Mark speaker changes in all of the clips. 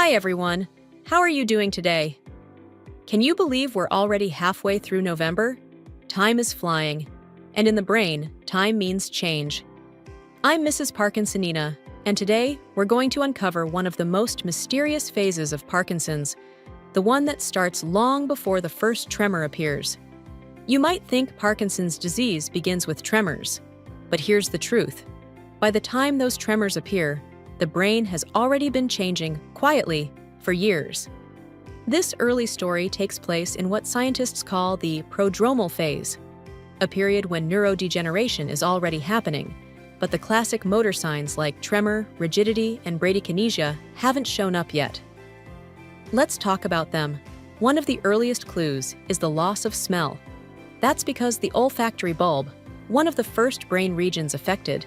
Speaker 1: Hi everyone, how are you doing today? Can you believe we're already halfway through November? Time is flying, and in the brain, time means change. I'm Mrs. Parkinsonina, and today we're going to uncover one of the most mysterious phases of Parkinson's, the one that starts long before the first tremor appears. You might think Parkinson's disease begins with tremors, but here's the truth. By the time those tremors appear, the brain has already been changing quietly for years. This early story takes place in what scientists call the prodromal phase, a period when neurodegeneration is already happening, but the classic motor signs like tremor, rigidity, and bradykinesia haven't shown up yet. Let's talk about them. One of the earliest clues is the loss of smell. That's because the olfactory bulb, one of the first brain regions affected,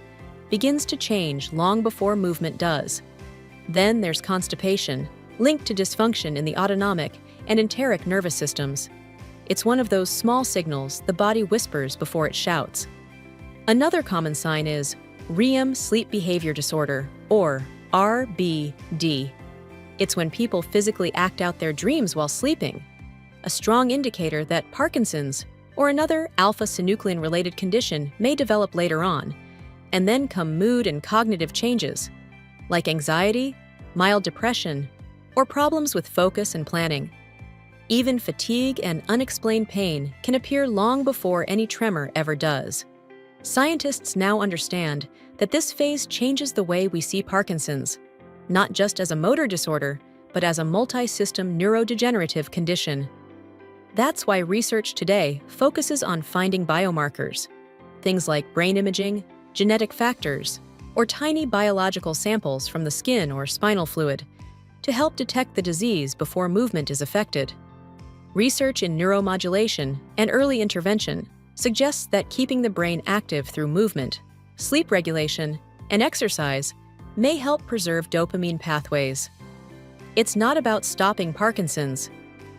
Speaker 1: begins to change long before movement does. Then there's constipation, linked to dysfunction in the autonomic and enteric nervous systems. It's one of those small signals the body whispers before it shouts. Another common sign is REM sleep behavior disorder, or RBD. It's when people physically act out their dreams while sleeping, a strong indicator that Parkinson's or another alpha-synuclein-related condition may develop later on. And then come mood and cognitive changes, like anxiety, mild depression, or problems with focus and planning. Even fatigue and unexplained pain can appear long before any tremor ever does. Scientists now understand that this phase changes the way we see Parkinson's, not just as a motor disorder, but as a multi-system neurodegenerative condition. That's why research today focuses on finding biomarkers, things like brain imaging, genetic factors, or tiny biological samples from the skin or spinal fluid to help detect the disease before movement is affected. Research in neuromodulation and early intervention suggests that keeping the brain active through movement, sleep regulation, and exercise may help preserve dopamine pathways. It's not about stopping Parkinson's,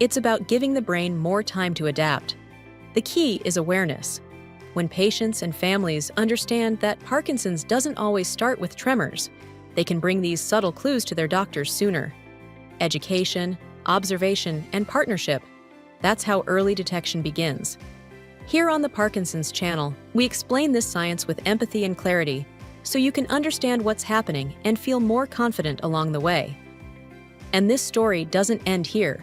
Speaker 1: it's about giving the brain more time to adapt. The key is awareness. When patients and families understand that Parkinson's doesn't always start with tremors, they can bring these subtle clues to their doctors sooner. Education, observation, and partnership. That's how early detection begins. Here on the Parkinson's channel, we explain this science with empathy and clarity, so you can understand what's happening and feel more confident along the way. And this story doesn't end here.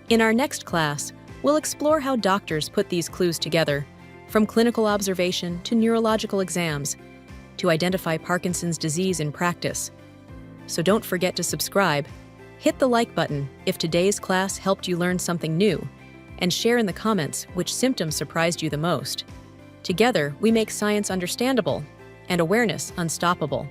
Speaker 1: In our next class, we'll explore how doctors put these clues together, from clinical observation to neurological exams, to identify Parkinson's disease in practice. So don't forget to subscribe, hit the like button if today's class helped you learn something new, and share in the comments which symptoms surprised you the most. Together, we make science understandable and awareness unstoppable.